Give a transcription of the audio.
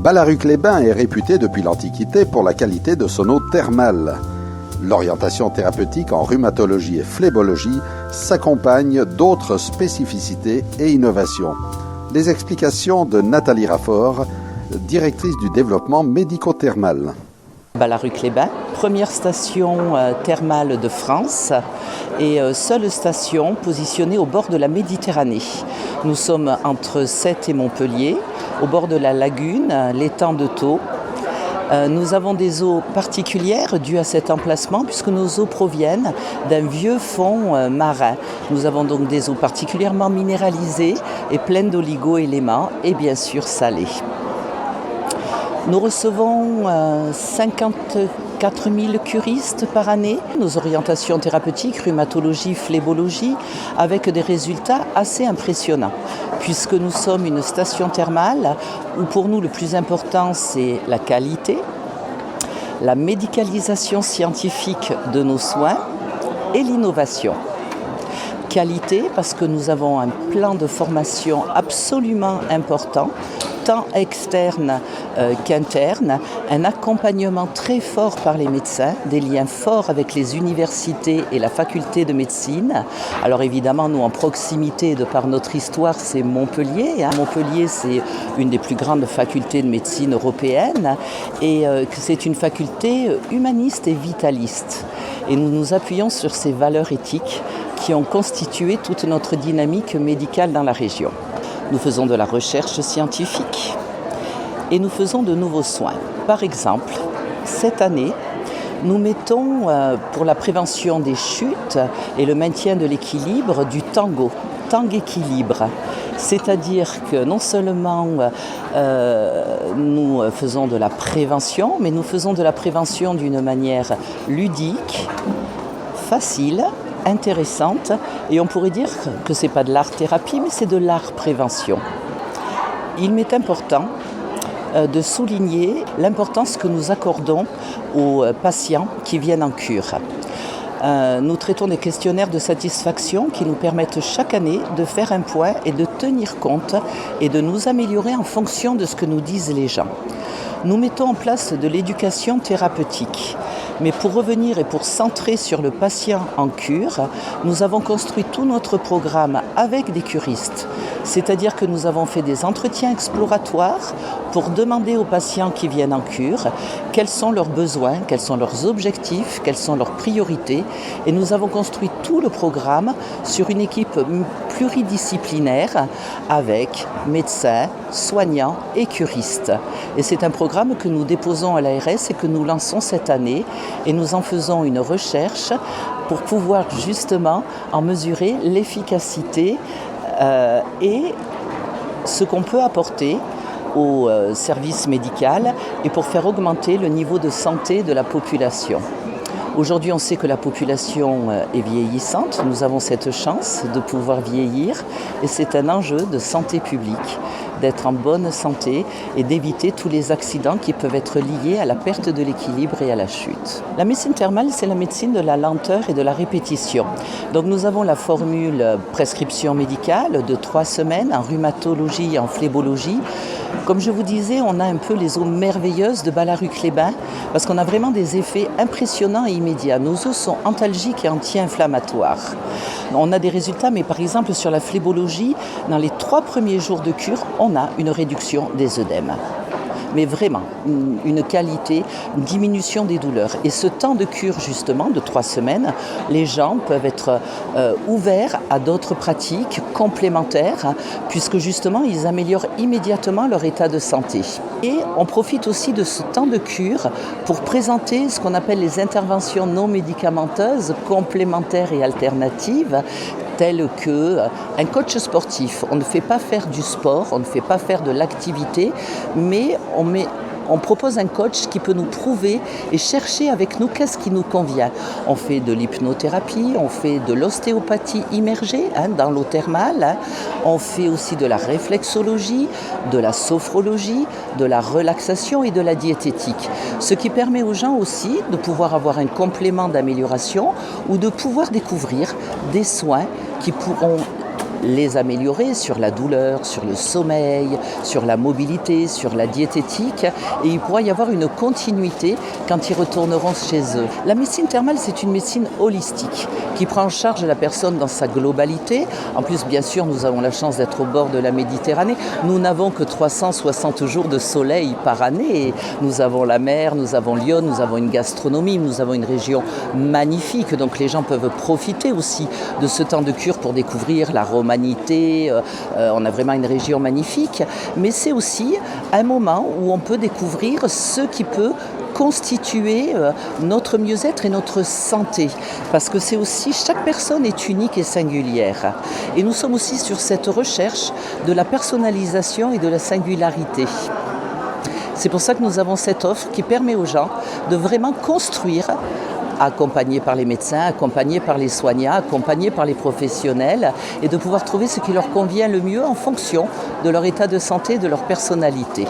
Ballaruc-les-Bains est réputé depuis l'Antiquité pour la qualité de son eau thermale. L'orientation thérapeutique en rhumatologie et phlébologie s'accompagne d'autres spécificités et innovations. Les explications de Nathalie Raffort, directrice du développement médico-thermal. Ballaruc-les-Bains, première station thermale de France et seule station positionnée au bord de la Méditerranée. Nous sommes entre Sète et Montpellier, au bord de la lagune, l'étang de Thau. Nous avons des eaux particulières dues à cet emplacement puisque nos eaux proviennent d'un vieux fond marin. Nous avons donc des eaux particulièrement minéralisées et pleines d'oligo-éléments et bien sûr salées. Nous recevons 54 000 curistes par année. Nos orientations thérapeutiques, rhumatologie, phlébologie, avec des résultats assez impressionnants. Puisque nous sommes une station thermale où pour nous le plus important c'est la qualité, la médicalisation scientifique de nos soins et l'innovation. Qualité parce que nous avons un plan de formation absolument important, tant externe qu'interne, un accompagnement très fort par les médecins, des liens forts avec les universités et la faculté de médecine. Alors évidemment, nous en proximité, de par notre histoire, c'est Montpellier. Montpellier, c'est une des plus grandes facultés de médecine européenne et c'est une faculté humaniste et vitaliste. Et nous nous appuyons sur ces valeurs éthiques qui ont constitué toute notre dynamique médicale dans la région. Nous faisons de la recherche scientifique et nous faisons de nouveaux soins. Par exemple, cette année, nous mettons pour la prévention des chutes et le maintien de l'équilibre du tango, Tang-équilibre. C'est-à-dire que non seulement nous faisons de la prévention, mais nous faisons de la prévention d'une manière ludique, facile, intéressante, et on pourrait dire que ce n'est pas de l'art-thérapie, mais c'est de l'art-prévention. Il m'est important de souligner l'importance que nous accordons aux patients qui viennent en cure. Nous traitons des questionnaires de satisfaction qui nous permettent chaque année de faire un point et de tenir compte et de nous améliorer en fonction de ce que nous disent les gens. Nous mettons en place de l'éducation thérapeutique. Mais pour revenir et pour centrer sur le patient en cure, nous avons construit tout notre programme avec des curistes. C'est-à-dire que nous avons fait des entretiens exploratoires pour demander aux patients qui viennent en cure quels sont leurs besoins, quels sont leurs objectifs, quelles sont leurs priorités. Et nous avons construit tout le programme sur une équipe pluridisciplinaire avec médecins, soignants et curistes. Et c'est un programme que nous déposons à l'ARS et que nous lançons cette année. Et nous en faisons une recherche pour pouvoir justement en mesurer l'efficacité et ce qu'on peut apporter au service médical et pour faire augmenter le niveau de santé de la population. Aujourd'hui, on sait que la population est vieillissante. Nous avons cette chance de pouvoir vieillir et c'est un enjeu de santé publique, d'être en bonne santé et d'éviter tous les accidents qui peuvent être liés à la perte de l'équilibre et à la chute. La médecine thermale, c'est la médecine de la lenteur et de la répétition. Donc nous avons la formule prescription médicale de 3 semaines en rhumatologie et en phlébologie. Comme je vous disais, on a un peu les eaux merveilleuses de Ballaruc-les-Bains parce qu'on a vraiment des effets impressionnants et immédiats. Nos eaux sont antalgiques et anti-inflammatoires. On a des résultats, mais par exemple sur la phlébologie, dans les 3 premiers jours de cure, on a une réduction des œdèmes. Mais vraiment, une qualité, une diminution des douleurs. Et ce temps de cure, justement, de 3 semaines, les gens peuvent être ouverts à d'autres pratiques complémentaires, puisque justement, ils améliorent immédiatement leur état de santé. Et on profite aussi de ce temps de cure pour présenter ce qu'on appelle les interventions non médicamenteuses, complémentaires et alternatives, telles qu'un coach sportif. On ne fait pas faire du sport, on ne fait pas faire de l'activité, mais on propose un coach qui peut nous prouver et chercher avec nous qu'est-ce qui nous convient. On fait de l'hypnothérapie, on fait de l'ostéopathie immergée dans l'eau thermale, on fait aussi de la réflexologie, de la sophrologie, de la relaxation et de la diététique. Ce qui permet aux gens aussi de pouvoir avoir un complément d'amélioration ou de pouvoir découvrir des soins qui pourront les améliorer sur la douleur, sur le sommeil, sur la mobilité, sur la diététique, et il pourra y avoir une continuité quand ils retourneront chez eux. La médecine thermale, c'est une médecine holistique qui prend en charge la personne dans sa globalité. En plus, bien sûr, nous avons la chance d'être au bord de la Méditerranée. Nous n'avons que 360 jours de soleil par année. Et nous avons la mer, nous avons Lyon, nous avons une gastronomie, nous avons une région magnifique. Donc les gens peuvent profiter aussi de ce temps de cure pour découvrir la romanité. On a vraiment une région magnifique. Mais c'est aussi un moment où on peut découvrir ce qui peut constituer notre mieux-être et notre santé. Parce que c'est aussi, chaque personne est unique et singulière. Et nous sommes aussi sur cette recherche de la personnalisation et de la singularité. C'est pour ça que nous avons cette offre qui permet aux gens de vraiment construire, accompagnés par les médecins, accompagnés par les soignants, accompagnés par les professionnels, et de pouvoir trouver ce qui leur convient le mieux en fonction de leur état de santé et de leur personnalité.